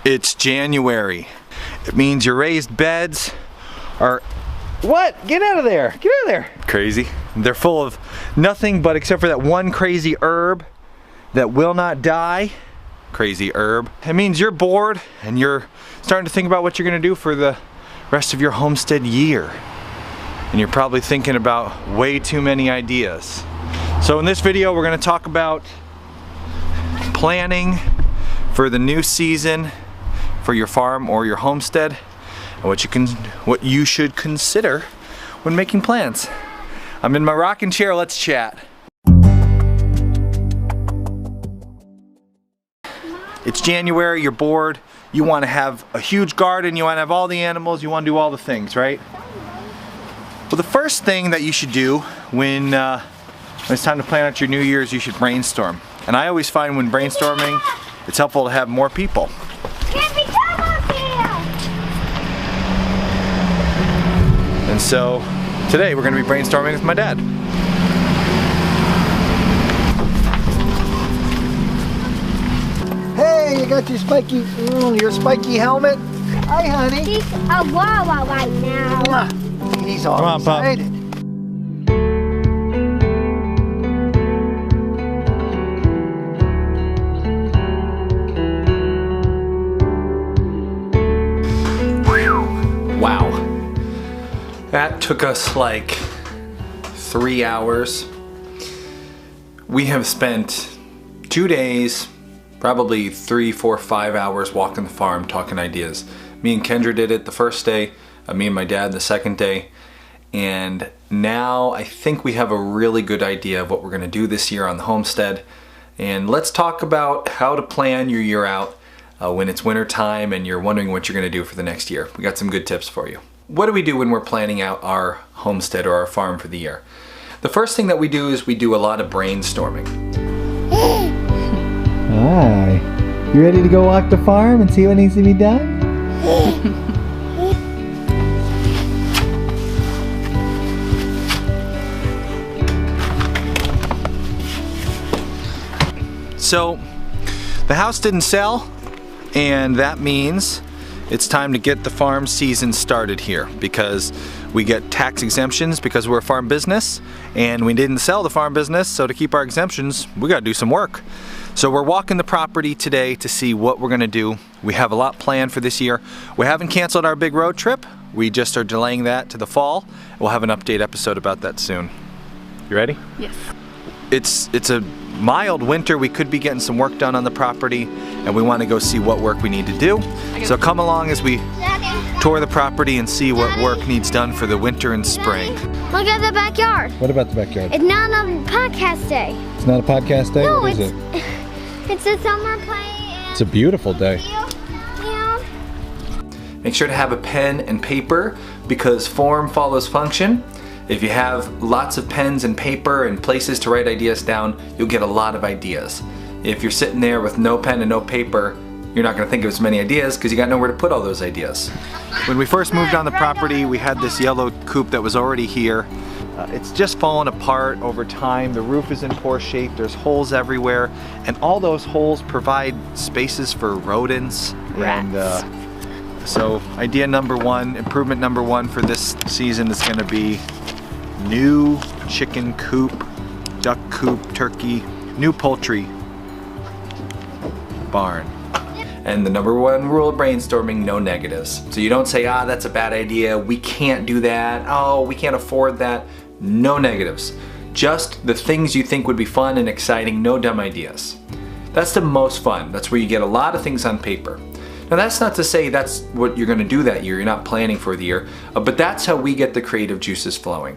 It's January. It means your raised beds are... What? Get out of there! Get out of there! Crazy. They're full of nothing but except for that one crazy herb that will not die. Crazy herb. It means you're bored and you're starting to think about what you're gonna do for the rest of your homestead year. And you're probably thinking about way too many ideas. So in this video, we're gonna talk about planning for the new season for your farm or your homestead, and what you should consider when making plans. I'm in my rocking chair, let's chat. It's January, you're bored, you want to have a huge garden, you want to have all the animals, you want to do all the things, right? Well, the first thing that you should do when it's time to plan out your New Year's, you should brainstorm. And I always find when brainstorming, it's helpful to have more people. And so today we're going to be brainstorming with my dad. Hey, you got your spiky helmet. Hi, honey. He's a Wawa right now. He's all Come on, excited. Wow. That took us like 3 hours. We have spent 2 days, probably 3, 4, 5 hours walking the farm talking ideas. Me and Kendra did it the first day, me and my dad the second day, and now I think we have a really good idea of what we're gonna do this year on the homestead. And let's talk about how to plan your year out when it's winter time and you're wondering what you're gonna do for the next year. We got some good tips for you. What do we do when we're planning out our homestead or our farm for the year? The first thing that we do is we do a lot of brainstorming. Hi. You ready to go walk the farm and see what needs to be done? So, the house didn't sell, and that means it's time to get the farm season started here because we get tax exemptions because we're a farm business and we didn't sell the farm business, so to keep our exemptions, we gotta do some work. So we're walking the property today to see what we're gonna do. We have a lot planned for this year. We haven't canceled our big road trip. We just are delaying that to the fall. We'll have an update episode about that soon. You ready? Yes. It's a mild winter. We could be getting some work done on the property and we want to go see what work we need to do. So come along as we tour the property and see what work needs done for the winter and spring. Look at the backyard. What about the backyard? It's not a podcast day. It's not a podcast day? No, What is it? It's a summer play. It's a beautiful day. Yeah. Make sure to have a pen and paper because form follows function. If you have lots of pens and paper and places to write ideas down, you'll get a lot of ideas. If you're sitting there with no pen and no paper, you're not going to think of as many ideas because you got nowhere to put all those ideas. When we first moved on the property, we had this yellow coop that was already here. It's just fallen apart over time. The roof is in poor shape. There's holes everywhere, and all those holes provide spaces for rodents. Rats. And so idea number one, improvement number one for this season is going to be new chicken coop, duck coop, turkey, new poultry barn. And the number one rule of brainstorming, no negatives. So you don't say, ah, that's a bad idea, we can't do that, oh, we can't afford that. No negatives. Just the things you think would be fun and exciting, no dumb ideas. That's the most fun. That's where you get a lot of things on paper. Now that's not to say that's what you're gonna do that year, you're not planning for the year, but that's how we get the creative juices flowing.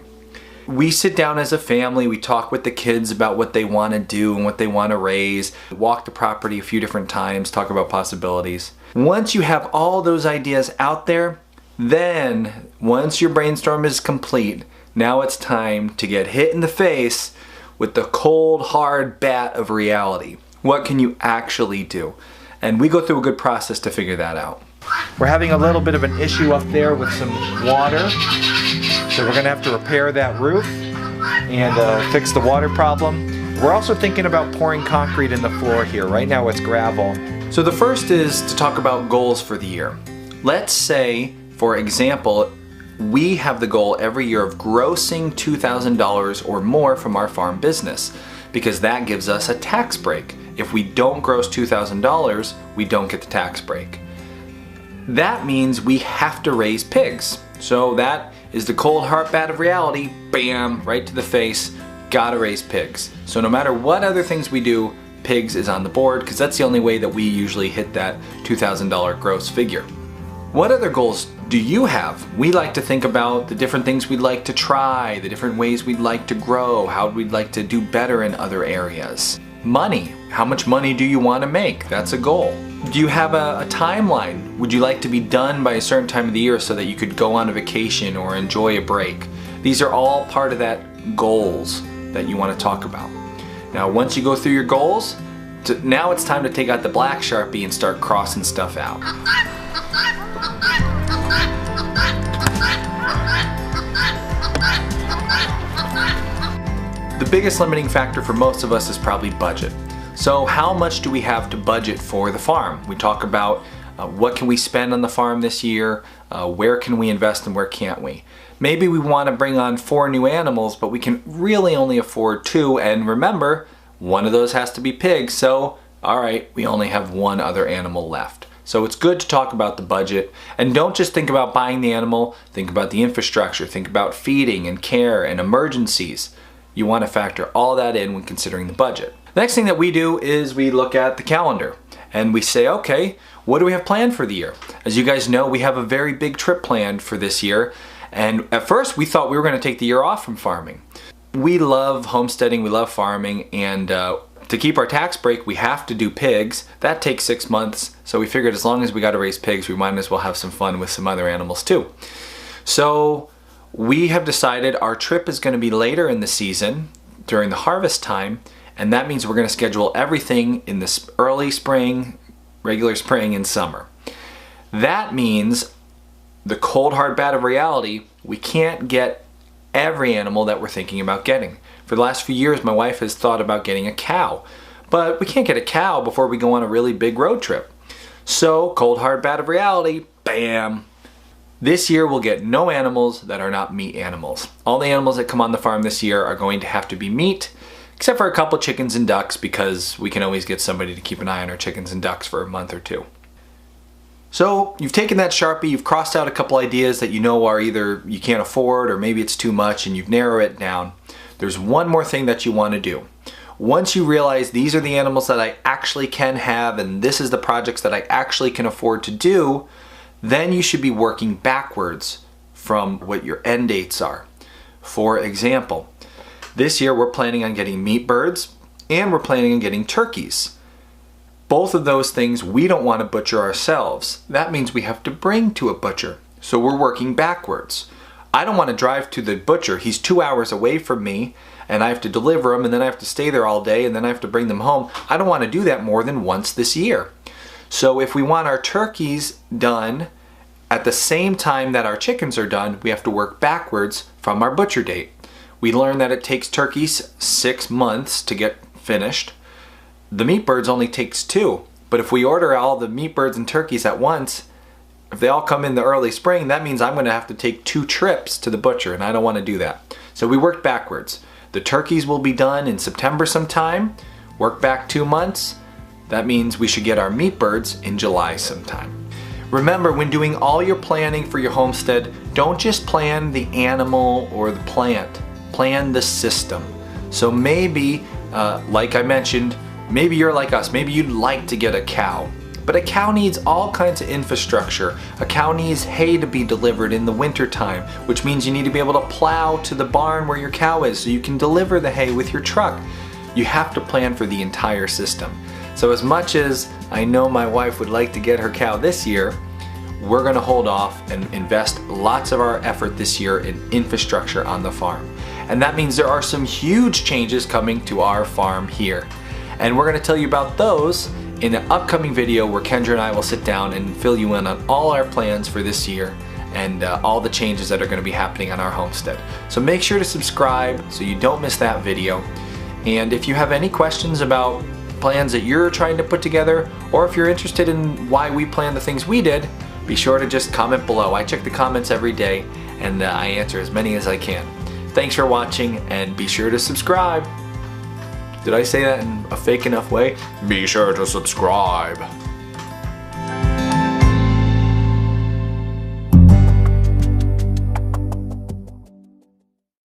We sit down as a family, we talk with the kids about what they want to do and what they want to raise, walk the property a few different times, talk about possibilities. Once you have all those ideas out there, then once your brainstorm is complete, now it's time to get hit in the face with the cold, hard bat of reality. What can you actually do? And we go through a good process to figure that out. We're having a little bit of an issue up there with some water. So we're gonna have to repair that roof and fix the water problem. We're also thinking about pouring concrete in the floor here. Right now it's gravel. So the first is to talk about goals for the year. Let's say, for example, we have the goal every year of grossing $2,000 or more from our farm business, because that gives us a tax break. If we don't gross $2,000, we don't get the tax break. That means we have to raise pigs. So that is the cold hard bat of reality, bam, right to the face, gotta raise pigs. So no matter what other things we do, pigs is on the board, because that's the only way that we usually hit that $2,000 gross figure. What other goals do you have? We like to think about the different things we'd like to try, the different ways we'd like to grow, how we'd like to do better in other areas. Money. How much money do you want to make? That's a goal. Do you have a timeline? Would you like to be done by a certain time of the year so that you could go on a vacation or enjoy a break? These are all part of that goals that you want to talk about. Now, once you go through your goals, now it's time to take out the black Sharpie and start crossing stuff out. The biggest limiting factor for most of us is probably budget. So how much do we have to budget for the farm? We talk about what can we spend on the farm this year, where can we invest and where can't we? Maybe we want to bring on 4 new animals, but we can really only afford 2, and remember, one of those has to be pigs, so alright, we only have 1 other animal left. So it's good to talk about the budget, and don't just think about buying the animal, think about the infrastructure, think about feeding and care and emergencies. You want to factor all that in when considering the budget. The next thing that we do is we look at the calendar and we say, okay, what do we have planned for the year? As you guys know, we have a very big trip planned for this year, and at first we thought we were going to take the year off from farming. We love homesteading, we love farming, and to keep our tax break, we have to do pigs. That takes 6 months, so we figured as long as we got to raise pigs, we might as well have some fun with some other animals too. So we have decided our trip is going to be later in the season, during the harvest time, and that means we're going to schedule everything in the early spring, regular spring, and summer. That means the cold hard bat of reality, we can't get every animal that we're thinking about getting. For the last few years, my wife has thought about getting a cow, but we can't get a cow before we go on a really big road trip. So, cold hard bat of reality, bam! This year we'll get no animals that are not meat animals. All the animals that come on the farm this year are going to have to be meat, except for a couple chickens and ducks, because we can always get somebody to keep an eye on our chickens and ducks for a month or 2. So you've taken that Sharpie, you've crossed out a couple ideas that you know are either you can't afford or maybe it's too much, and you've narrowed it down. There's one more thing that you want to do. Once you realize these are the animals that I actually can have and this is the projects that I actually can afford to do, then you should be working backwards from what your end dates are. For example, this year we're planning on getting meat birds and we're planning on getting turkeys. Both of those things we don't want to butcher ourselves. That means we have to bring to a butcher. So we're working backwards. I don't want to drive to the butcher. He's 2 hours away from me and I have to deliver them and then I have to stay there all day and then I have to bring them home. I don't want to do that more than once this year. So if we want our turkeys done at the same time that our chickens are done, we have to work backwards from our butcher date. We learned that it takes turkeys 6 months to get finished. The meat birds only takes 2. But if we order all the meat birds and turkeys at once, if they all come in the early spring, that means I'm going to have to take 2 trips to the butcher, and I don't want to do that. So we worked backwards. The turkeys will be done in September sometime. Work back 2 months. That means we should get our meat birds in July sometime. Remember, when doing all your planning for your homestead, don't just plan the animal or the plant. Plan the system. So maybe, like I mentioned, maybe you're like us. Maybe you'd like to get a cow. But a cow needs all kinds of infrastructure. A cow needs hay to be delivered in the winter time, which means you need to be able to plow to the barn where your cow is so you can deliver the hay with your truck. You have to plan for the entire system. So as much as I know my wife would like to get her cow this year, we're going to hold off and invest lots of our effort this year in infrastructure on the farm. And that means there are some huge changes coming to our farm here. And we're going to tell you about those in an upcoming video where Kendra and I will sit down and fill you in on all our plans for this year and all the changes that are going to be happening on our homestead. So make sure to subscribe so you don't miss that video. And if you have any questions about plans that you're trying to put together, or if you're interested in why we plan the things we did, be sure to just comment below. I check the comments every day and I answer as many as I can. Thanks for watching and be sure to subscribe. Did I say that in a fake enough way? Be sure to subscribe.